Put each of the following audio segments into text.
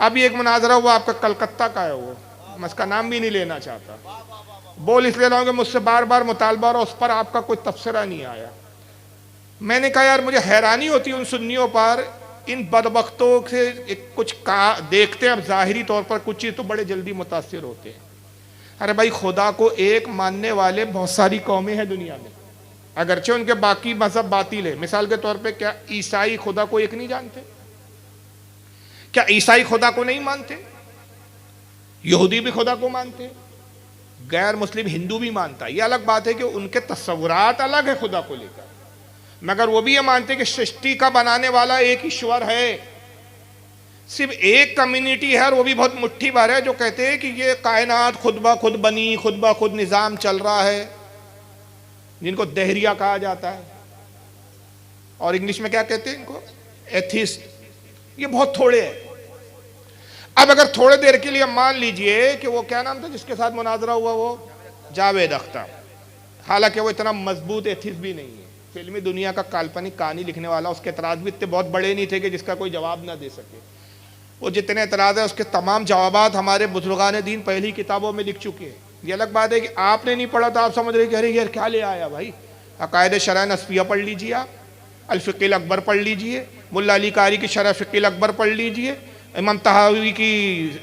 ابھی ایک مناظرہ ہوا آپ کا کلکتہ کا ہے، وہ میں اس کا نام بھی نہیں لینا چاہتا، بول اس لیے رہا ہوں کہ مجھ سے بار بار مطالبہ اور اس پر آپ کا کوئی تبصرہ نہیں آیا۔ میں نے کہا یار مجھے حیرانی ہوتی ہے ان سنیوں پر، ان بدبختوں سے کچھ دیکھتے ہیں اب ظاہری طور پر کچھ چیز تو بڑے جلدی متاثر ہوتے ہیں۔ ارے بھائی خدا کو ایک ماننے والے بہت ساری قومیں ہیں دنیا میں، اگرچہ ان کے باقی مذہب باطل ہے۔ مثال کے طور پہ کیا عیسائی خدا کو ایک نہیں جانتے؟ کیا عیسائی خدا کو نہیں مانتے؟ یہودی بھی خدا کو مانتے، غیر مسلم ہندو بھی مانتا ہے۔ یہ الگ بات ہے کہ ان کے تصورات الگ ہے خدا کو لے کر، مگر وہ بھی یہ مانتے کہ سرشٹی کا بنانے والا ایک ایشور ہے۔ صرف ایک کمیونٹی ہے اور وہ بھی بہت مٹھی بھر ہے جو کہتے ہیں کہ یہ کائنات خود بخود بنی، خود بخود نظام چل رہا ہے، جن کو دہریہ کہا جاتا ہے، اور انگلش میں کیا کہتے ہیں ان کو؟ ایتھیسٹ۔ یہ بہت تھوڑے ہیں۔ اب اگر تھوڑے دیر کے لیے مان لیجئے کہ وہ کیا نام تھا جس کے ساتھ مناظرہ ہوا، وہ جاوید اختر، حالانکہ وہ اتنا مضبوط ایتھیسٹ بھی نہیں ہے، فلمی دنیا کا کالپنک کہانی لکھنے والا، اس کے اعتراض بھی اتنے بہت بڑے نہیں تھے کہ جس کا کوئی جواب نہ دے سکے۔ وہ جتنے اعتراض ہیں اس کے تمام جوابات ہمارے بزرگان دین پہلی کتابوں میں لکھ چکے ہیں۔ یہ الگ بات ہے کہ آپ نے نہیں پڑھا تو آپ سمجھ رہے کہ ارے یار کیا لے آیا بھائی۔ عقائد شرح نصفیہ پڑھ لیجئے، آپ الفقہ الاکبر پڑھ لیجئے، ملا علی قاری کی شرح فقہ الاکبر پڑھ لیجئے، امام طحاوی کی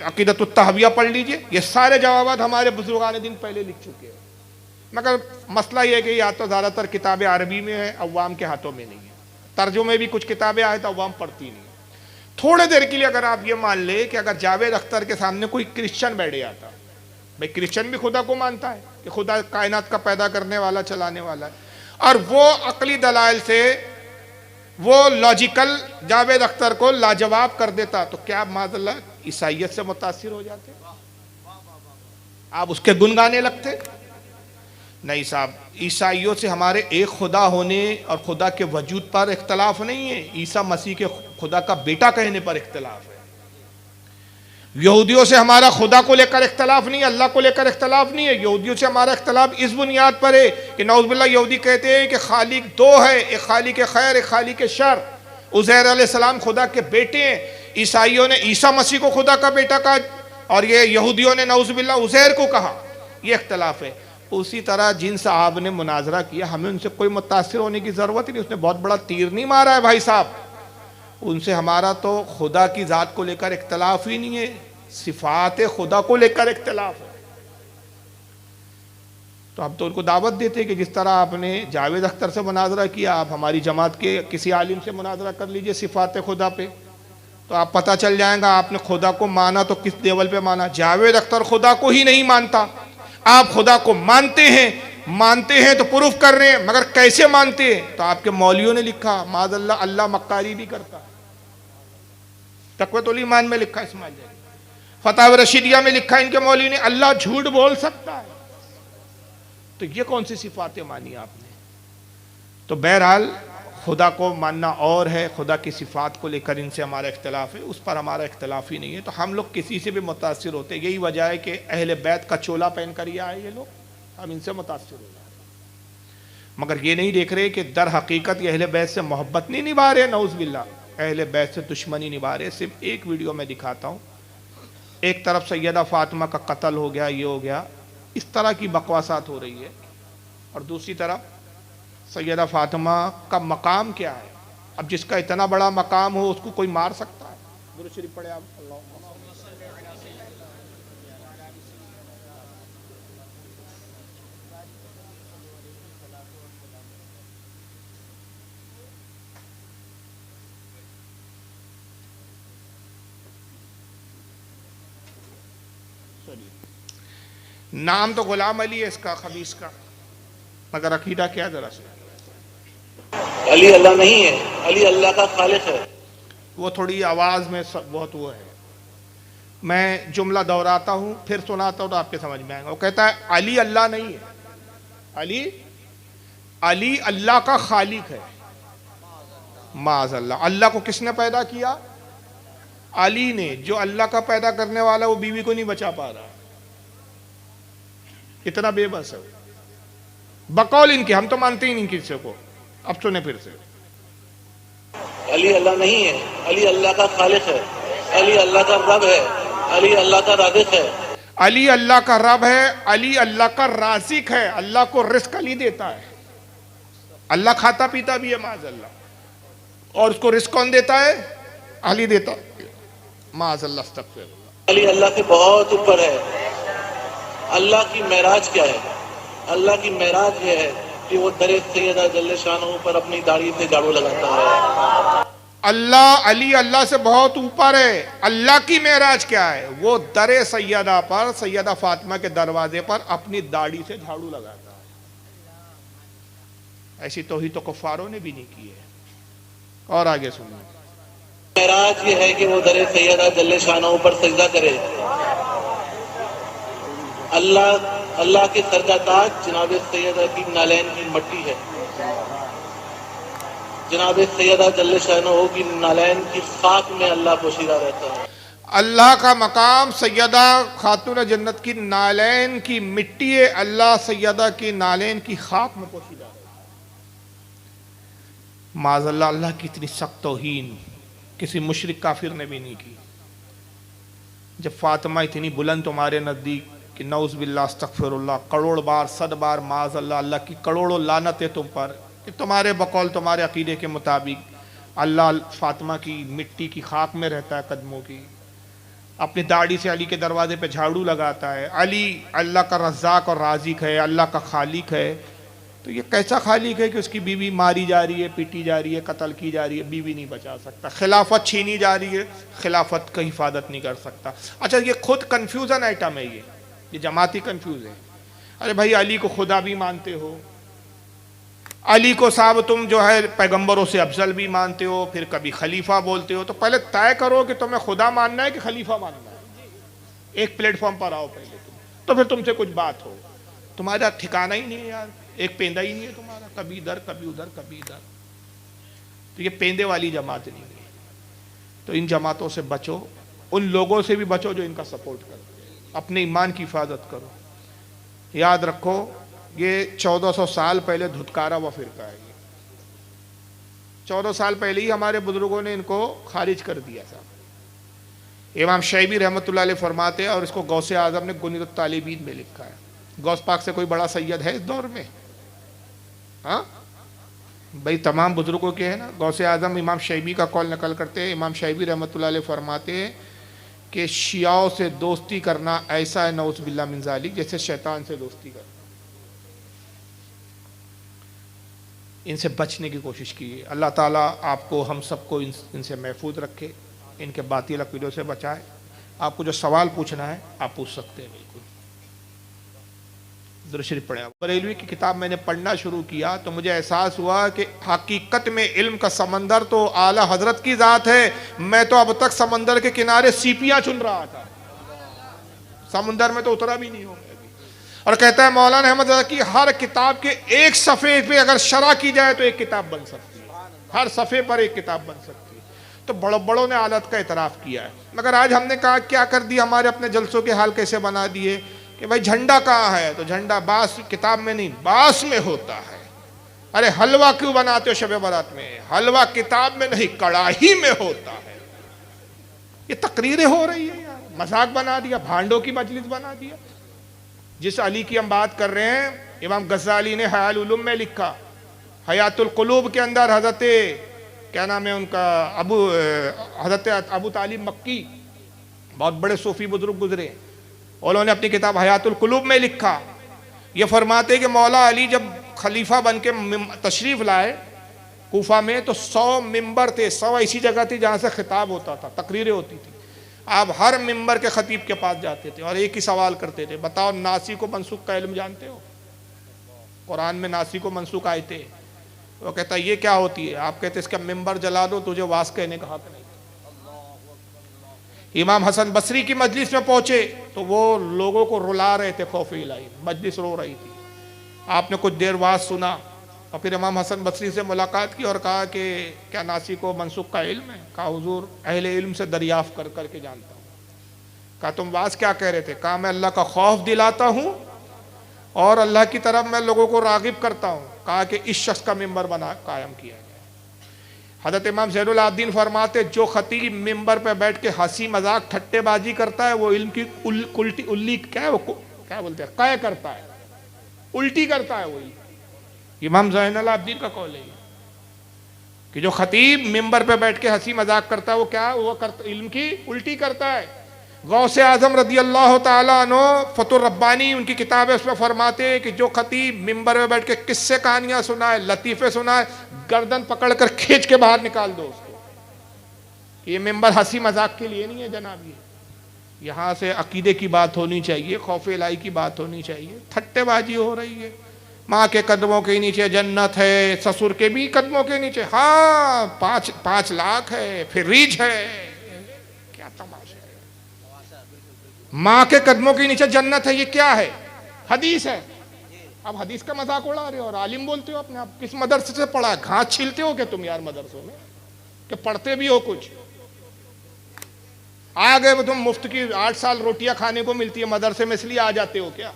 عقیدۃ الطحاویہ پڑھ لیجئے۔ یہ سارے جوابات ہمارے بزرگان دین پہلے لکھ چکے ہیں، مگر مسئلہ یہ ہے کہ یا تو زیادہ تر کتابیں عربی میں ہیں، عوام کے ہاتھوں میں نہیں ہیں، ترجمے بھی کچھ کتابیں آئے تو عوام پڑھتی نہیں۔ تھوڑے دیر کے لیے اگر آپ یہ مان لیں کہ اگر جاوید اختر کے سامنے کوئی کرسچن بیٹھ جاتا، بھئی کرسچن بھی خدا کو مانتا ہے کہ خدا کائنات کا پیدا کرنے والا چلانے والا ہے، اور وہ عقلی دلائل سے وہ لاجیکل جاوید اختر کو لاجواب کر دیتا، تو کیا آپ معاذ اللہ عیسائیت سے متاثر ہو جاتے؟ آپ اس کے گن گانے لگتے؟ نہیں صاحب، عیسائیوں سے ہمارے ایک خدا ہونے اور خدا کے وجود پر اختلاف نہیں ہے، عیسیٰ مسیح کے خدا کا بیٹا کہنے پر اختلاف ہے۔ یہودیوں سے ہمارا خدا کو لے کر اختلاف نہیں ہے، اللہ کو لے کر اختلاف نہیں ہے۔ یہودیوں سے ہمارا اختلاف اس بنیاد پر ہے کہ نعوذ باللہ یہودی کہتے ہیں کہ خالق دو ہے، ایک خالق خیر، ایک خالق شر۔ عزیر علیہ السلام خدا کے بیٹے ہیں، عیسائیوں نے عیسیٰ مسیح کو خدا کا بیٹا کہا، اور یہ یہودیوں نے نعوذ باللہ عزیر کو کہا۔ یہ اختلاف ہے۔ اسی طرح جن صاحب نے مناظرہ کیا، ہمیں ان سے کوئی متاثر ہونے کی ضرورت ہی نہیں، اس نے بہت بڑا تیر نہیں مارا ہے بھائی صاحب۔ ان سے ہمارا تو خدا کی ذات کو لے کر اختلاف ہی نہیں ہے، صفات خدا کو لے کر اختلاف ہے۔ تو ہم تو ان کو دعوت دیتے کہ جس طرح آپ نے جاوید اختر سے مناظرہ کیا، آپ ہماری جماعت کے کسی عالم سے مناظرہ کر لیجئے صفات خدا پہ، تو آپ پتہ چل جائیں گا آپ نے خدا کو مانا تو کس لیول پہ مانا۔ جاوید اختر خدا کو ہی نہیں مانتا، آپ خدا کو مانتے ہیں تو پروف کر رہے ہیں، مگر کیسے مانتے ہیں؟ تو آپ کے مولویوں نے لکھا، معاذ اللہ اللہ مکاری بھی کرتا، تقویۃ الایمان میں لکھا، اسماعیل جانی فتاوی رشیدیہ میں لکھا ان کے مولوی نے، اللہ جھوٹ بول سکتا ہے۔ تو یہ کون سی صفاتیں مانی آپ نے؟ تو بہرحال خدا کو ماننا اور ہے، خدا کی صفات کو لے کر ان سے ہمارا اختلاف ہے، اس پر ہمارا اختلاف ہی نہیں ہے۔ تو ہم لوگ کسی سے بھی متاثر ہوتے ہیں، یہی وجہ ہے کہ اہل بیت کا چولا پہن کر یہ آئے یہ لوگ، ہم ان سے متاثر ہو جائیں، مگر یہ نہیں دیکھ رہے کہ در حقیقت یہ اہل بیت سے محبت نہیں نبھا رہے، نعوذ باللہ اہل بیت سے دشمنی نبھا رہے۔ صرف ایک ویڈیو میں دکھاتا ہوں، ایک طرف سیدہ فاطمہ کا قتل ہو گیا، یہ ہو گیا، اس طرح کی بکواسات ہو رہی ہے، اور دوسری طرف سیدہ فاطمہ کا مقام کیا ہے؟ اب جس کا اتنا بڑا مقام ہو اس کو کوئی مار سکتا ہے؟ درود شریف پڑھے آپ۔ نام تو غلام علی ہے اس کا، خبیث کا، مگر عقیدہ کیا ذرا سے؟ علی اللہ نہیں ہے، علی اللہ کا خالق ہے۔ وہ تھوڑی آواز میں بہت وہ ہے، میں جملہ دہراتا ہوں پھر سناتا ہوں تو آپ کے سمجھ میں آئے گا۔ وہ کہتا ہے علی اللہ نہیں ہے، علی اللہ کا خالق ہے۔ معاذ اللہ، اللہ کو کس نے پیدا کیا؟ علی نے۔ جو اللہ کا پیدا کرنے والا وہ بیوی کو نہیں بچا پا رہا، اتنا بے بس ہے بقول ان کے، ہم تو مانتے ہی نہیں کسی کو۔ اب سنیں پھر سے، علی اللہ نہیں ہے، علی اللہ کا خالق ہے۔ علی اللہ کا رب ہے، علی اللہ کا رازق ہے، علی اللہ کا رب ہے، علی اللہ کا رازق ہے. اللہ کو رزق علی دیتا ہے. اللہ کھاتا پیتا بھی ہے معاذ اللہ، اور اس کو رزق کون دیتا ہے؟ علی دیتا ہے معاذ اللہ. استغفر اللہ. علی اللہ سے بہت اوپر ہے. اللہ کی معراج کیا ہے؟ اللہ کی معراج یہ ہے کہ وہ در سیدہ جل شانہ پر اپنی داڑھی سے جھاڑو لگاتا ہے. اللہ علی اللہ سے بہت اوپر ہے. اللہ کی معراج کیا ہے؟ وہ در سیدہ پر، سیدہ فاطمہ کے دروازے پر اپنی داڑھی سے جھاڑو لگاتا ہے. ایسی توحید تو کفاروں نے بھی نہیں کی ہے. اور آگے سنیں. معراج یہ ہے کہ وہ در سیدہ جل شانہ پر سجدہ کرے. اللہ کے سر کا تاج جناب سیدہ کی نالین کی مٹی ہے. جناب سیدہ جل شانہ کی نالین کی خاک میں اللہ پوشیدہ رہتا ہے. اللہ کا مقام سیدہ خاتون جنت کی نالین کی مٹی ہے. اللہ سیدہ کی نالین کی خاک میں پوشیدہ ہے. معاذ اللہ. اللہ کی اتنی سخت توہین کسی مشرک کافر نے بھی نہیں کی. جب فاطمہ اتنی بلند تمہارے نزدیک کہ نعوذ باللہ استغفر اللہ، کروڑ بار 100 بار معاذ اللہ، اللہ کی کروڑوں لعنت ہے تم پر کہ تمہارے بقول تمہارے عقیدے کے مطابق اللہ فاطمہ کی مٹی کی خاک میں رہتا ہے قدموں کی، اپنی داڑھی سے علی کے دروازے پہ جھاڑو لگاتا ہے. علی اللہ کا رزاق اور رازق ہے، اللہ کا خالق ہے. تو یہ کیسا خالق ہے کہ اس کی بیوی ماری جا رہی ہے، پیٹی جا رہی ہے، قتل کی جا رہی ہے، بیوی نہیں بچا سکتا. خلافت چھینی جا رہی ہے، خلافت کا حفاظت نہیں کر سکتا. اچھا یہ خود کنفیوژن آئٹم ہے. یہ جماعتی کنفیوز ہے. ارے بھائی علی کو خدا بھی مانتے ہو، علی کو صاحب تم جو ہے پیغمبروں سے افضل بھی مانتے ہو، پھر کبھی خلیفہ بولتے ہو. تو پہلے طے کرو کہ تمہیں خدا ماننا ہے کہ خلیفہ ماننا ہے. ایک پلیٹ فارم پر آؤ پہلے تم، تو پھر تم سے کچھ بات ہو. تمہارا ٹھکانہ ہی نہیں ہے یار، ایک پیندہ ہی نہیں ہے تمہارا، کبھی ادھر کبھی ادھر کبھی ادھر. تو یہ پیندے والی جماعت نہیں ہے. تو ان جماعتوں سے بچو، ان لوگوں سے بھی بچو جو ان کا سپورٹ کرتے. اپنے ایمان کی حفاظت کرو. یاد رکھو یہ 1400 سال پہلے دھتکارا ہوا فرقہ ہے. 14 سال پہلے ہی ہمارے بزرگوں نے ان کو خارج کر دیا تھا. امام شیبی رحمۃ اللہ علیہ فرماتے ہیں، اور اس کو غوث اعظم نے گنیت الطالبین میں لکھا ہے. غوث پاک سے کوئی بڑا سید ہے اس دور میں؟ ہاں بھائی تمام بزرگوں کے ہیں نا. غوث اعظم امام شیبی کا قول نقل کرتے ہیں. امام شیبی رحمۃ اللہ علیہ فرماتے ہیں کہ شیعوں سے دوستی کرنا ایسا ہے نعوذ باللہ من ذالک جیسے شیطان سے دوستی کرنا. ان سے بچنے کی کوشش کیجیے. اللہ تعالیٰ آپ کو ہم سب کو ان سے محفوظ رکھے، ان کے باطل عقیدوں سے بچائے. آپ کو جو سوال پوچھنا ہے آپ پوچھ سکتے ہیں. بالکل درود شریف پڑھیں. بریلوی کی کتاب میں نے پڑھنا شروع کیا تو مجھے احساس ہوا کہ حقیقت میں علم کا سمندر تو اعلیٰ حضرت کی ذات ہے. میں تو اب تک سمندر کے کنارے سیپیاں چن رہا تھا، سمندر میں تو اترا بھی نہیں ہوں. اور کہتا ہے مولانا احمد رضا کی ہر کتاب کے ایک صفحے پہ اگر شرح کی جائے تو ایک کتاب بن سکتی ہے. ہر صفحے پر ایک کتاب بن سکتی ہے. تو بڑوں بڑوں نے حالت کا اعتراف کیا ہے. مگر آج ہم نے کہا کیا کر دیا، ہمارے اپنے جلسوں کے حال کیسے بنا دیے کہ بھائی جھنڈا کہاں ہے؟ تو جھنڈا باس کتاب میں نہیں باس میں ہوتا ہے. ارے حلوہ کیوں بناتے ہو شب برات میں؟ حلوہ کتاب میں نہیں کڑاہی میں ہوتا ہے. یہ تقریریں ہو رہی ہیں یار، مذاق بنا دیا، بھانڈوں کی مجلس بنا دیا. جس علی کی ہم بات کر رہے ہیں امام غزالی نے حیاء العلوم میں لکھا. حیات القلوب کے اندر حضرت کیا نام ہے ان کا حضرت ابو طالب مکی بہت بڑے صوفی بزرگ گزرے، انہوں نے اپنی کتاب حیات القلوب میں لکھا. یہ فرماتے کہ مولا علی جب خلیفہ بن کے تشریف لائے کوفہ میں تو 100 ممبر تھے. 100 ایسی جگہ تھی جہاں سے خطاب ہوتا تھا، تقریریں ہوتی تھی. آپ ہر ممبر کے خطیب کے پاس جاتے تھے اور ایک ہی سوال کرتے تھے، بتاؤ ناسخ و منسوخ کا علم جانتے ہو؟ قرآن میں ناسخ و منسوخ آئے تھے. وہ کہتا یہ کیا ہوتی ہے؟ آپ کہتے اس کا ممبر جلا دو، تجھے واز کہنے کا حق نہیں. امام حسن بصری کی مجلس میں پہنچے تو وہ لوگوں کو رلا رہے تھے، خوف الہی، مجلس رو رہی تھی. آپ نے کچھ دیر واز سنا اور پھر امام حسن بصری سے ملاقات کی اور کہا کہ کیا ناسخ و منسوخ کا علم ہے؟ کہا حضور اہل علم سے دریافت کر کر کے جانتا ہوں. کہا تم واز کیا کہہ رہے تھے؟ کہا میں اللہ کا خوف دلاتا ہوں اور اللہ کی طرف میں لوگوں کو راغب کرتا ہوں. کہا کہ اس شخص کا ممبر بنا قائم کیا گیا. حضرت امام زین العابدین فرماتے جو خطیب ممبر پہ بیٹھ کے ہنسی مذاق ٹھٹے بازی کرتا ہے وہ علم کی الٹی کیا ہے، وہ کیا بولتے ہیں، قے کرتا ہے، الٹی کرتا ہے وہی۔ امام زین العابدین کا قول ہے کہ جو خطیب ممبر پہ بیٹھ کے ہنسی مذاق کرتا ہے وہ کیا، وہ علم کی الٹی کرتا ہے۔ غوث اعظم رضی اللہ تعالیٰ عنہ فتح الربانی ان کی کتاب ہے، اس میں فرماتے ہیں کہ جو خطیب ممبر پہ بیٹھ کے قصے کہانیاں سنائے، لطیفے سنائے، گردن پکڑ کر کھینچ کے باہر نکال دو اس کو۔ یہ ممبر ہنسی مذاق کے لیے نہیں ہے جناب، یہاں سے عقیدے کی بات ہونی چاہیے، خوف الہی کی بات ہونی چاہیے۔ ٹھٹے بازی ہو رہی ہے، ماں کے قدموں کے نیچے جنت ہے، سسر کے بھی قدموں کے نیچے، ہاں 5 لاکھ ہے، پھر ریچھ ہے، کیا تماشا ہے۔ ماں کے قدموں کے نیچے جنت ہے، یہ کیا ہے؟ حدیث ہے۔ اب حدیث کا مذاق اڑا رہے ہو اور عالم بولتے ہو اپنے آپ۔ کس مدرسے سے پڑھا ہے؟ گھاس چھیلتے ہو کہ تم یار مدرسوں میں، کہ پڑھتے بھی ہو کچھ؟ آ گئے تم مفت کی 8 سال روٹیاں کھانے کو ملتی ہے مدرسے میں، اس لیے آ جاتے ہو کیا؟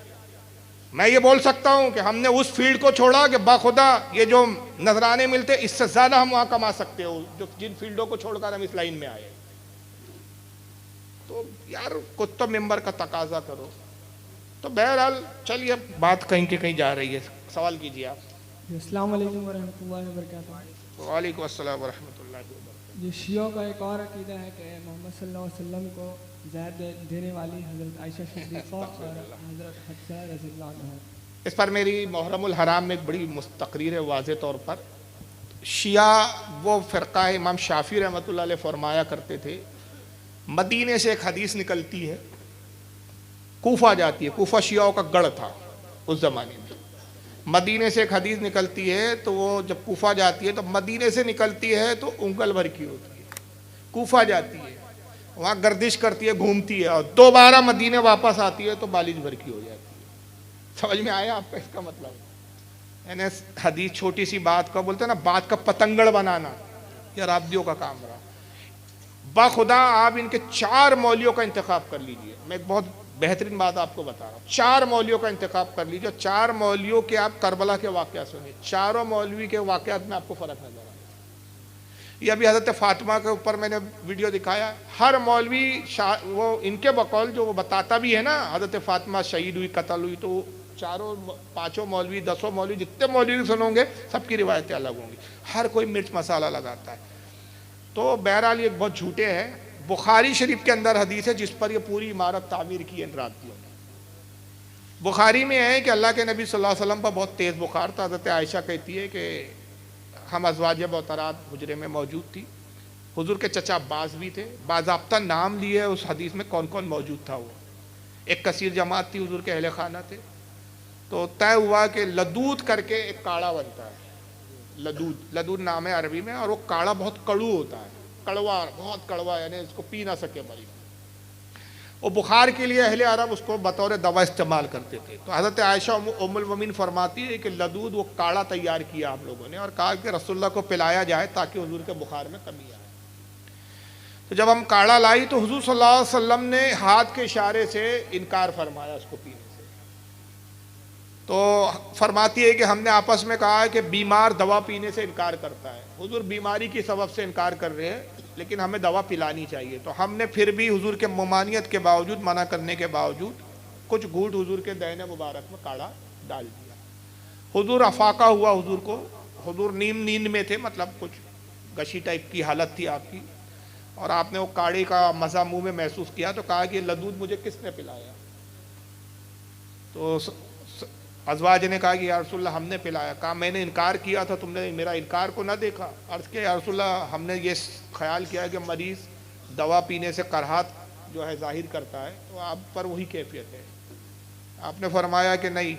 میں یہ بول سکتا ہوں کہ ہم نے اس فیلڈ کو چھوڑا کہ باخدا یہ جو نذرانے ملتے اس سے زیادہ ہم وہاں کما سکتے ہو، جن فیلڈوں کو چھوڑ کر ہم اس لائن میں آئے۔ تو یار کچھ تو ممبر کا تقاضا کرو۔ تو بہرحال چلیے بات کہیں کہ کہیں جا رہی ہے، سوال کیجیے آپ۔ السلام علیکم ورحمۃ اللہ وبرکاتہ۔ وعلیکم السلام ورحمۃ اللہ وبرکاتہ۔ یہ شیعوں کا ایک اور عقیدہ ہے کہ محمد صلی اللہ علیہ وسلم کو زید دینے والی حضرت عائشہ صدیقہ اور حضرت حفصہ رضی اللہ عنہا۔ اس پر میری محرم الحرام میں ایک بڑی تقریر ہے واضح طور پر۔ شیعہ وہ فرقہ ہے، امام شافعی رحمۃ اللہ علیہ فرمایا کرتے تھے مدینے سے ایک حدیث نکلتی ہے، کوفہ جاتی ہے، کوفہ شیعوں کا گڑھ تھا اس زمانے میں، مدینے سے ایک حدیث نکلتی ہے تو وہ جب کوفہ جاتی ہے تو مدینے سے نکلتی ہے تو انگل بھر کی ہوتی ہے، کوفہ جاتی ہے وہاں گردش کرتی ہے، گھومتی ہے، اور دوبارہ مدینے واپس آتی ہے تو بالج بھر کی ہو جاتی ہے۔ سمجھ میں آیا آپ کا اس کا مطلب؟ یعنی حدیث چھوٹی سی بات کا بولتے ہیں نا، بات کا پتنگڑ بنانا، یہ رابطیوں کا کام رہا۔ باخدا آپ ان کے 4 مولویوں کا انتخاب کر لیجئے، میں ایک بہت بہترین بات آپ کو بتا رہا ہوں، 4 مولویوں کا انتخاب کر لیجئے، 4 مولویوں کے آپ کربلا کے واقعات سنیں، چاروں مولوی کے واقعات میں آپ کو فرق نظر آئے۔ یہ ابھی حضرت فاطمہ کے اوپر میں نے ویڈیو دکھایا، ہر مولوی وہ ان کے بقول جو وہ بتاتا بھی ہے نا، حضرت فاطمہ شہید ہوئی، قتل ہوئی، تو 5 مولوی 10 مولوی جتنے مولوی سنوں گے سب کی روایتیں الگ ہوں گی، ہر کوئی مرچ مسالہ لگاتا ہے۔ تو بہرحال یہ بہت جھوٹے ہیں۔ بخاری شریف کے اندر حدیث ہے جس پر یہ پوری عمارت تعمیر کی ہے ان راتیوں نے۔ بخاری میں ہے کہ اللہ کے نبی صلی اللہ علیہ وسلم پر بہت تیز بخار تھا۔ حضرت عائشہ کہتی ہے کہ ہم ازواج محترمات حجرے میں موجود تھی، حضور کے چچا عباس بھی تھے، باضابطہ نام لیے اس حدیث میں کون کون موجود تھا۔ وہ ایک کثیر جماعت تھی، حضور کے اہل خانہ تھے۔ تو طے ہوا کہ لدود کر کے ایک کاڑھا بنتا ہے، لدود نام ہے عربی میں، اور وہ کاڑھا بہت کڑو ہوتا ہے، کڑوا، بہت کڑوا، یعنی اس کو پی نہ سکے مریض۔ وہ بخار کے لیے اہل عرب اس کو بطور دوا استعمال کرتے تھے۔ تو حضرت عائشہ ام المومنین فرماتی ہے کہ لدود وہ کاڑھا تیار کیا ہم لوگوں نے اور کہا کہ رسول اللہ کو پلایا جائے تاکہ حضور کے بخار میں کمی آئے۔ تو جب ہم کاڑھا لائی تو حضور صلی اللہ علیہ وسلم نے ہاتھ کے اشارے سے انکار فرمایا اس کو پینے سے۔ تو فرماتی ہے کہ ہم نے آپس میں کہا ہے کہ بیمار دوا پینے سے انکار کرتا ہے، حضور بیماری کی سبب سے انکار کر رہے ہیں لیکن ہمیں دوا پلانی چاہیے۔ تو ہم نے پھر بھی حضور کے ممانعت کے باوجود، منع کرنے کے باوجود، کچھ گھونٹ حضور کے دہنے مبارک میں کاڑھا ڈال دیا۔ حضور افاقہ ہوا، حضور کو، حضور نیند میں تھے، مطلب کچھ گشی ٹائپ کی حالت تھی آپ کی، اور آپ نے وہ کاڑھے کا مزہ منہ میں محسوس کیا تو کہا کہ یہ لدود مجھے کس نے پلایا؟ تو ازواج نے کہا کہ یا رسول اللہ ہم نے پلایا۔ کہا میں نے انکار کیا تھا، تم نے میرا انکار کو نہ دیکھا؟ عرض کیا یا رسول اللہ ہم نے یہ خیال کیا کہ مریض دوا پینے سے کراہت جو ہے ظاہر کرتا ہے، تو آپ پر وہی کیفیت ہے۔ آپ نے فرمایا کہ نہیں،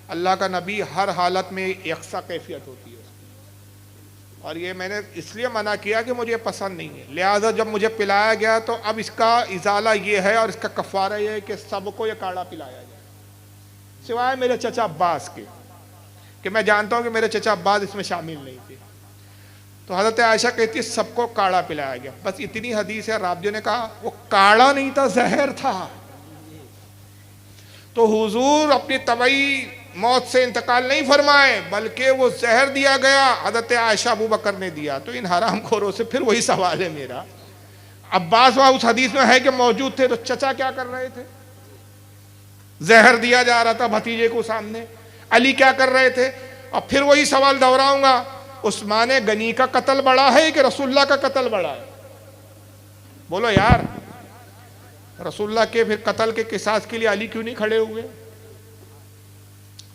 اللہ کا نبی ہر حالت میں یکساں کیفیت ہوتی ہے، اور یہ میں نے اس لیے منع کیا کہ مجھے پسند نہیں ہے، لہذا جب مجھے پلایا گیا تو اب اس کا ازالہ یہ ہے اور اس کا کفارہ یہ ہے کہ سب کو یہ کاڑھا پلایا جائے سوائے میرے چچا عباس کے، کہ میں جانتا ہوں کہ میرے چچا عباس اس میں شامل نہیں تھے۔ تو حضرت عائشہ کہتی ہے سب کو کاڑھا پلایا گیا، بس اتنی حدیث ہے۔ رابعہ نے کہا وہ کاڑھا نہیں تھا، زہر تھا۔ تو حضور اپنی طبعی موت سے انتقال نہیں فرمائے بلکہ وہ زہر دیا گیا، حضرت عائشہ ابو بکر نے دیا۔ تو ان حرام خوروں سے پھر وہی سوال ہے میرا، عباس وہاں اس حدیث میں ہے کہ موجود تھے، تو چچا کیا کر رہے تھے؟ زہر دیا جا رہا تھا بھتیجے کو سامنے، علی کیا کر رہے تھے؟ اور پھر وہی سوال دہراؤں گا، عثمان غنی کا قتل بڑا ہے کہ رسول اللہ کا قتل بڑا ہے؟ بولو یار، رسول اللہ کے پھر قتل کے قصاص کے لیے علی کیوں نہیں کھڑے ہوئے؟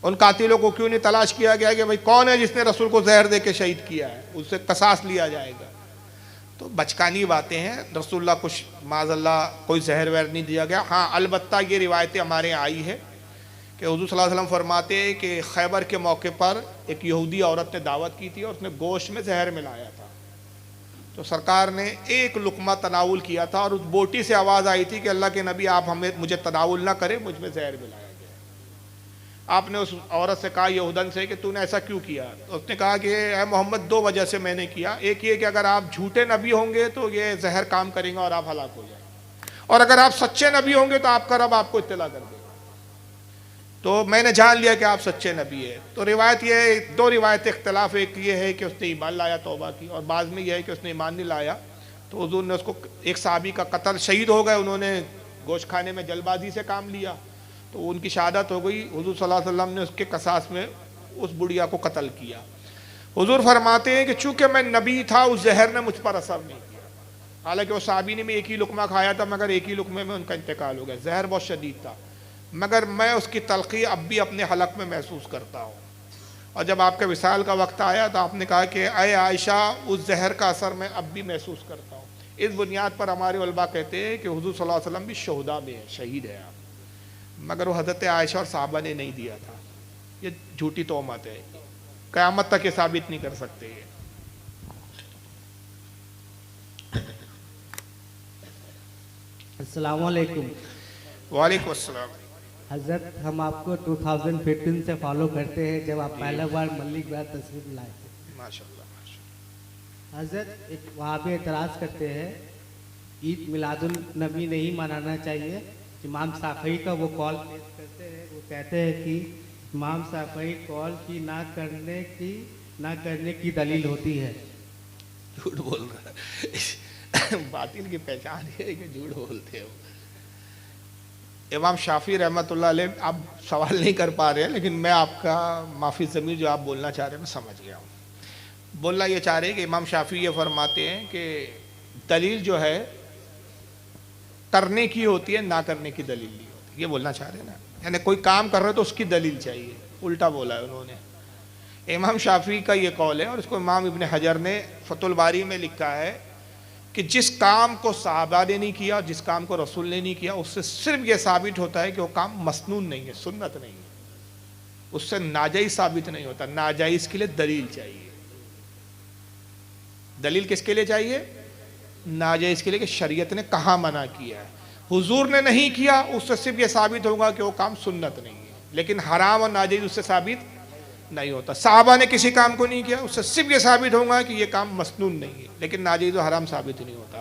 ان قاتلوں کو کیوں نہیں تلاش کیا گیا کہ بھئی کون ہے جس نے رسول کو زہر دے کے شہید کیا ہے، اس سے قصاص لیا جائے گا؟ تو بچکانی باتیں ہیں، رسول اللہ کچھ معاذ اللہ کوئی زہر وہر نہیں دیا گیا۔ ہاں البتہ یہ روایتیں ہمارے یہاں آئی ہے کہ حضور صلی اللہ علیہ وسلم فرماتے ہیں کہ خیبر کے موقع پر ایک یہودی عورت نے دعوت کی تھی اور اس نے گوشت میں زہر ملایا تھا، تو سرکار نے ایک لقمہ تناول کیا تھا اور اس بوٹی سے آواز آئی تھی کہ اللہ کے نبی آپ مجھے تناول نہ کرے، مجھ میں زہر ملایا گیا۔ آپ نے اس عورت سے کہا یہودن سے کہ تو نے ایسا کیوں کیا؟ تو اس نے کہا کہ اے محمد دو وجہ سے میں نے کیا، ایک یہ کہ اگر آپ جھوٹے نبی ہوں گے تو یہ زہر کام کریں گا اور آپ ہلاک ہو جائیں گے، اور اگر آپ سچے نبی ہوں گے تو آپ کا رب آپ کو اطلاع کر دے گا، تو میں نے جان لیا کہ آپ سچے نبی ہیں۔ تو روایت یہ ہے، دو روایت اختلاف، ایک یہ ہے کہ اس نے ایمان لایا توبہ کی، اور بعض میں یہ ہے کہ اس نے ایمان نہیں لایا، تو حضور نے اس کو ایک صحابی کا قتل، شہید ہو گئے، انہوں نے گوشت کھانے میں جلد بازی سے کام لیا تو ان کی شہادت ہو گئی، حضور صلی اللہ علیہ وسلم نے اس کے قصاص میں اس بڑھیا کو قتل کیا۔ حضور فرماتے ہیں کہ چونکہ میں نبی تھا اس زہر نے مجھ پر اثر نہیں کیا، حالانکہ وہ صحابی نے بھی ایک ہی لقمہ کھایا تھا مگر ایک ہی لقمے میں ان کا انتقال ہو گیا، زہر بہت شدید تھا، مگر میں اس کی تلخی اب بھی اپنے حلق میں محسوس کرتا ہوں۔ اور جب آپ کے وصال کا وقت آیا تو آپ نے کہا کہ اے عائشہ اس زہر کا اثر میں اب بھی محسوس کرتا ہوں۔ اس بنیاد پر ہمارے علماء کہتے ہیں کہ حضور صلی اللہ علیہ وسلم بھی شہداء میں ہے، شہید ہے آپ، مگر وہ حضرت عائشہ اور صحابہ نے نہیں دیا تھا، یہ جھوٹی تہمت ہے، قیامت تک یہ ثابت نہیں کر سکتے یہ۔ السلام علیکم۔ وعلیکم السلام۔ حضرت ہم آپ کو 2015 سے فالو کرتے ہیں جب آپ پہلا بار ملک بار تشریف لائے تھے۔ ماشاءاللہ ماشاءاللہ۔ حضرت ایک وہاں پہ اعتراض کرتے ہیں عید میلاد النبی نہیں منانا چاہیے، امام شافعی کا وہ کال پیش کرتے ہیں، وہ کہتے ہیں کہ امام شافعی کال کی نہ کرنے کی دلیل ہوتی ہے۔ جھوٹ بول رہا ہے، باطل کی پہچان یہ ہے کہ جھوٹ بولتے ہو۔ امام شافعی رحمۃ اللہ علیہ، آپ سوال نہیں کر پا رہے ہیں لیکن میں آپ کا معافی ضمیر جو آپ بولنا چاہ رہے ہیں میں سمجھ گیا ہوں۔ بولنا یہ چاہ رہے ہیں کہ امام شافعی یہ فرماتے ہیں کہ دلیل جو ہے کرنے کی ہوتی ہے، نہ کرنے کی دلیل نہیں ہوتی، یہ بولنا چاہ رہے ہیں نا، یعنی کوئی کام کر رہے تو اس کی دلیل چاہیے، الٹا بولا ہے انہوں نے۔ امام شافعی کا یہ قول ہے، اور اس کو امام ابن حجر نے فتح الباری میں لکھا ہے کہ جس کام کو صحابہ نے نہیں کیا، جس کام کو رسول نے نہیں کیا، اس سے صرف یہ ثابت ہوتا ہے کہ وہ کام مسنون نہیں ہے، سنت نہیں ہے، اس سے ناجائز ثابت نہیں ہوتا، ناجائز کے لیے دلیل چاہیے۔ دلیل کس کے لیے چاہیے؟ ناجائز کے لیے کہ شریعت نے کہاں منع کیا ہے، حضور نے نہیں کیا، اس سے صرف یہ ثابت ہوگا کہ وہ کام سنت نہیں ہے، لیکن حرام اور ناجائز اس سے ثابت نہیں ہوتا۔ صحابہ نے کسی کام کو نہیں کیا، اس سے صرف یہ ثابت ہوگا کہ یہ کام مسنون نہیں ہے، لیکن ناجائز و حرام ثابت نہیں ہوتا۔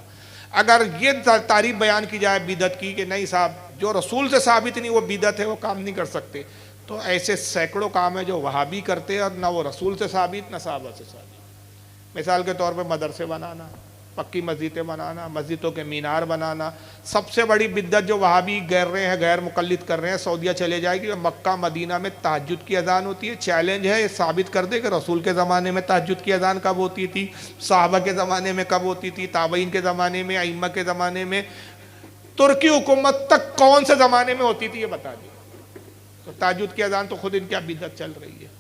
اگر یہ تعریف بیان کی جائے بدعت کی کہ نہیں صاحب جو رسول سے ثابت نہیں وہ بدعت ہے، وہ کام نہیں کر سکتے، تو ایسے سینکڑوں کام ہیں جو وہابی کرتے ہیں اور نہ وہ رسول سے ثابت نہ صحابہ سے ثابت۔ مثال کے طور پہ مدرسے بنانا، پکی مسجدیں بنانا، مسجدوں کے مینار بنانا۔ سب سے بڑی بدعت جو وہابی غیر مقلد کر رہے ہیں، سعودیہ چلے جائے کہ مکہ مدینہ میں تہجد کی اذان ہوتی ہے، چیلنج ہے یہ ثابت کر دے کہ رسول کے زمانے میں تہجد کی اذان کب ہوتی تھی، صحابہ کے زمانے میں کب ہوتی تھی، تابعین کے زمانے میں، ائمہ کے زمانے میں، ترکی حکومت تک کون سے زمانے میں ہوتی تھی یہ بتا دیں۔ تو تہجد کی اذان تو خود ان کی اب بدعت چل رہی ہے۔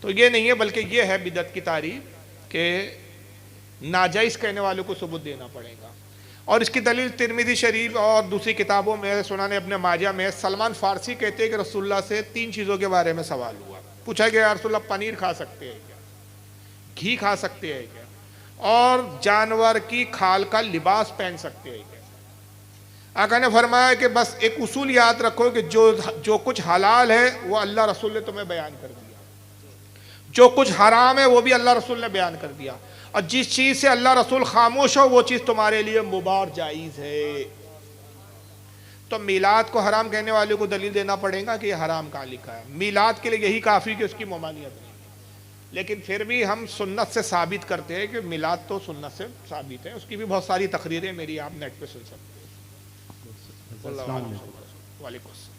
تو یہ نہیں ہے، بلکہ یہ ہے بدعت کی تعریف کہ ناجائز کہنے والوں کو ثبوت دینا پڑے گا۔ اور اس کی دلیل ترمذی شریف اور دوسری کتابوں میں، سنن ابن ماجہ میں سلمان فارسی کہتے ہیں کہ رسول اللہ سے 3 چیزوں کے بارے میں سوال ہوا، پوچھا کہ یا رسول اللہ پنیر کھا سکتے ہیں کیا، گھی کھا سکتے ہیں کیا، اور جانور کی کھال کا لباس پہن سکتے ہیں کیا۔ آقا نے فرمایا کہ بس ایک اصول یاد رکھو کہ جو کچھ حلال ہے وہ اللہ رسول نے تمہیں بیان کر دیا، جو کچھ حرام ہے وہ بھی اللہ رسول نے بیان کر دیا، اور جس چیز سے اللہ رسول خاموش ہو وہ چیز تمہارے لیے مباح اور جائز ہے۔ تو میلاد کو حرام کہنے والے کو دلیل دینا پڑے گا کہ یہ حرام کہاں لکھا ہے. میلاد کے لیے یہی کافی کہ اس کی ممانعت نہیں. لیکن پھر بھی ہم سنت سے ثابت کرتے ہیں کہ میلاد تو سنت سے ثابت ہے. اس کی بھی بہت ساری تقریریں میری آپ نیٹ پہ سن سکتے ہیں. السلام علیکم. وعلیکم السلام.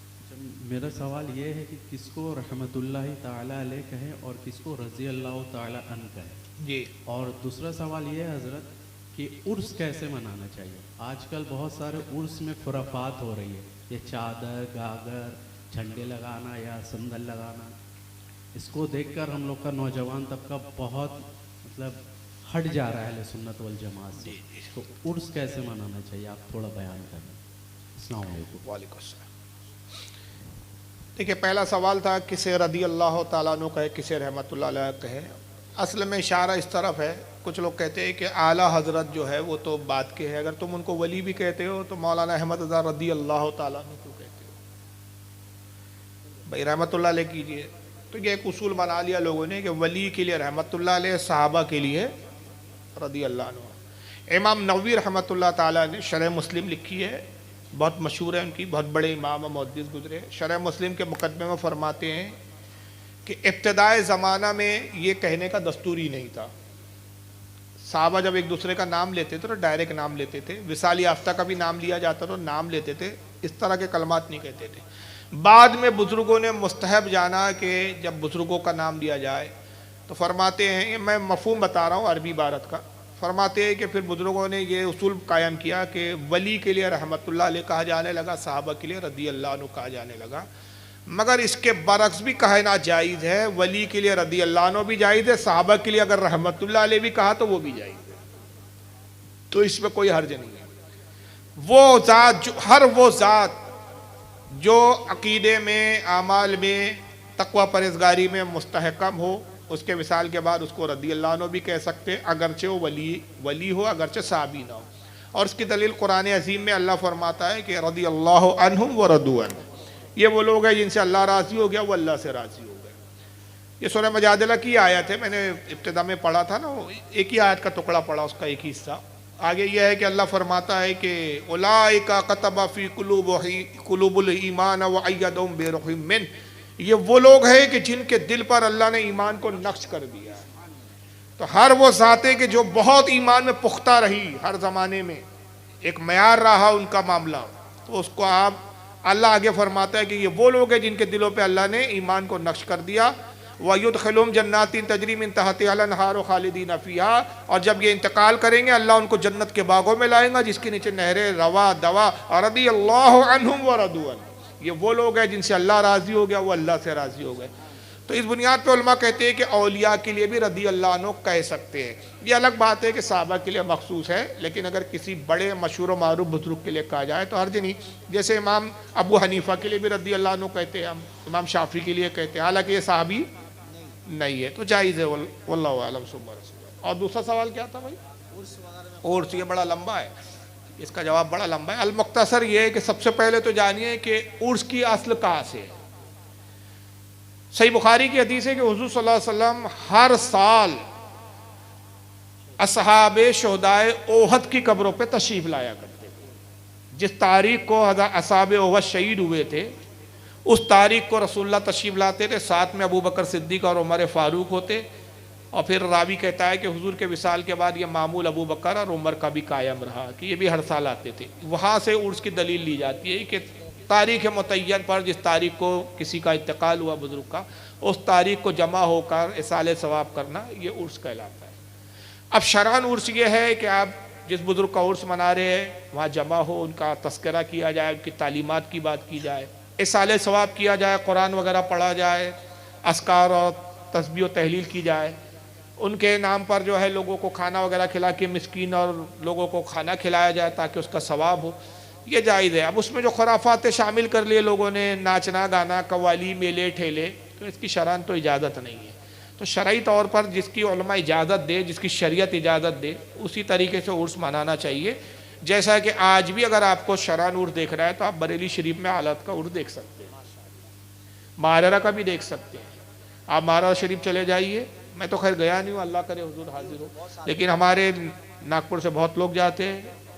میرا سوال یہ ہے کہ کس کو رحمت اللہ تعالیٰ علیہ کہیں اور کس کو رضی اللہ تعالیٰ عنہ کہیں؟ جی. اور دوسرا سوال یہ ہے حضرت کہ عرس کیسے منانا چاہیے؟ آج کل بہت سارے عرس میں خرافات ہو رہی ہے، یہ چادر گاگر جھنڈے لگانا یا سندل لگانا، اس کو دیکھ کر ہم لوگ کا نوجوان طبقہ بہت مطلب ہٹ جا رہا ہے اہل سنت والجماعت سے. تو عرس کیسے منانا چاہیے آپ تھوڑا بیان کریں. السلام علیکم. وعلیکم السلام. دیکھیے پہلا سوال تھا کسے رضی اللہ تعالیٰ عنہ کہے کسے رحمت اللہ علیہ کہے. اصل میں اشارہ اس طرف ہے، کچھ لوگ کہتے ہیں کہ اعلیٰ حضرت جو ہے وہ تو بات کے ہے، اگر تم ان کو ولی بھی کہتے ہو تو مولانا احمد رضا رضی اللہ تعالیٰ عنہ کیوں کہتے ہو؟ بھائی رحمت اللہ علیہ کیجئے. تو یہ ایک اصول بنا لیا لوگوں نے کہ ولی کے لیے رحمت اللہ علیہ، صحابہ کے لیے رضی اللہ عنہ. امام نووی رحمت اللہ تعالیٰ نے شرح مسلم لکھی ہے، بہت مشہور ہے ان کی، بہت بڑے امام و محدث گزرے. شرح مسلم کے مقدمے میں فرماتے ہیں کہ ابتدائے زمانہ میں یہ کہنے کا دستور ہی نہیں تھا. صحابہ جب ایک دوسرے کا نام لیتے تھے تو ڈائریکٹ نام لیتے تھے، وصال یافتہ کا بھی نام لیا جاتا تو نام لیتے تھے، اس طرح کے کلمات نہیں کہتے تھے. بعد میں بزرگوں نے مستحب جانا کہ جب بزرگوں کا نام لیا جائے تو فرماتے ہیں، میں مفہوم بتا رہا ہوں عربی عبارت کا، فرماتے ہیں کہ پھر بزرگوں نے یہ اصول قائم کیا کہ ولی کے لیے رحمت اللہ علیہ کہا جانے لگا، صحابہ کے لیے رضی اللہ عنہ کہا جانے لگا. مگر اس کے برعکس بھی کہنا جائز ہے، ولی کے لیے رضی اللہ عنہ بھی جائز ہے، صحابہ کے لیے اگر رحمت اللہ علیہ بھی کہا تو وہ بھی جائز ہے. تو اس میں کوئی حرج نہیں ہے. وہ ذات ہر وہ ذات جو عقیدے میں، اعمال میں، تقوی پرہیزگاری میں مستحکم ہو، اس کے وصال کے بعد اس کو رضی اللہ عنہ بھی کہہ سکتے ہیں، اگرچہ وہ ولی ہو، اگرچہ صحابی نہ ہو. اور اس کی دلیل قرآن عظیم میں اللہ فرماتا ہے کہ رضی اللہ عنہم ورضوا عنہ. یہ وہ لوگ ہیں جن سے اللہ راضی ہو گیا، وہ اللہ سے راضی ہو گئے. یہ سورہ مجادلہ کی آیت ہے، میں نے ابتدا میں پڑھا تھا نا، ایک ہی آیت کا ٹکڑا پڑھا، اس کا ایک ہی حصہ. آگے یہ ہے کہ اللہ فرماتا ہے کہ اولئک کتب فی قلوب الایمان وایدہم بروح منہ. یہ وہ لوگ ہیں کہ جن کے دل پر اللہ نے ایمان کو نقش کر دیا ہے. تو ہر وہ ذاتیں کہ جو بہت ایمان میں پختہ رہی، ہر زمانے میں ایک معیار رہا ان کا معاملہ، تو اس کو آپ اللہ آگے فرماتا ہے کہ یہ وہ لوگ ہیں جن کے دلوں پہ اللہ نے ایمان کو نقش کر دیا. وَيُدْخِلُهُمْ جَنَّاتٍ تَجْرِي مِن تَحْتِهَا الْأَنْهَارُ خَالِدِينَ فِيهَا. اور جب یہ انتقال کریں گے اللہ ان کو جنت کے باغوں میں لائیں گا جس کے نیچے نہریں روا دوا. رضی اللہ عنہم ورضوا عنہ. یہ وہ لوگ ہیں جن سے اللہ راضی ہو گیا، وہ اللہ سے راضی ہو گئے. تو اس بنیاد پہ علماء کہتے ہیں کہ اولیاء کے لیے بھی رضی اللہ عنہ کہہ سکتے ہیں. یہ الگ بات ہے کہ صحابہ کے لیے مخصوص ہے، لیکن اگر کسی بڑے مشہور و معروف بزرگ کے لیے کہا جائے تو حرج نہیں. جیسے امام ابو حنیفہ کے لیے بھی رضی اللہ عنہ کہتے ہیں ہم، امام شافعی کے لیے کہتے ہیں، حالانکہ یہ صحابی نہیں ہے، تو جائز ہے. واللہ اعلم. اور دوسرا سوال کیا تھا بھائی؟ عرس. یہ بڑا لمبا ہے، اس کا جواب بڑا لمبا ہے. المختصر یہ ہے کہ سب سے پہلے تو جانیے کہ عرس کی اصل کہاں سے ہے. صحیح بخاری کی حدیث ہے کہ حضور صلی اللہ علیہ وسلم ہر سال اصحاب شہدائے احد کی قبروں پہ تشریف لایا کرتے تھے. جس تاریخ کو اصحاب احد شہید ہوئے تھے اس تاریخ کو رسول اللہ تشریف لاتے تھے، ساتھ میں ابو بکر صدیق اور عمر فاروق ہوتے. اور پھر راوی کہتا ہے کہ حضور کے وصال کے بعد یہ معمول ابو بکر اور عمر کا بھی قائم رہا کہ یہ بھی ہر سال آتے تھے. وہاں سے عرس کی دلیل لی جاتی ہے کہ تاریخ متعین پر جس تاریخ کو کسی کا انتقال ہوا بزرگ کا، اس تاریخ کو جمع ہو کر اصالِ ثواب کرنا، یہ عرس کہلاتا ہے. اب شرعاً عرس یہ ہے کہ آپ جس بزرگ کا عرس منا رہے ہیں وہاں جمع ہو، ان کا تذکرہ کیا جائے، ان کی تعلیمات کی بات کی جائے، اصالِ ثواب کیا جائے، قرآن وغیرہ پڑھا جائے، اذکار اور تسبیح و تحلیل کی جائے. ان کے نام پر جو ہے لوگوں کو کھانا وغیرہ کھلا کے مسکین اور لوگوں کو کھانا کھلایا جائے تاکہ اس کا ثواب ہو، یہ جائز ہے. اب اس میں جو خرافات شامل کر لیے لوگوں نے، ناچنا گانا، قوالی، میلے ٹھیلے، تو اس کی شرعاً تو اجازت نہیں ہے. تو شرعی طور پر جس کی علماء اجازت دے، جس کی شریعت اجازت دے، اسی طریقے سے عرس منانا چاہیے. جیسا کہ آج بھی اگر آپ کو شرعاً عرس دیکھ رہا ہے تو آپ بریلی شریف میں حالت کا عرس دیکھ سکتے ہیں، ماررہ کا بھی دیکھ سکتے ہیں. آپ ماررہ شریف چلے جائیے، میں تو خیر گیا نہیں ہوں، اللہ کرے حضور حاضر ہو، لیکن ہمارے ناگپور سے بہت لوگ جاتے ہیں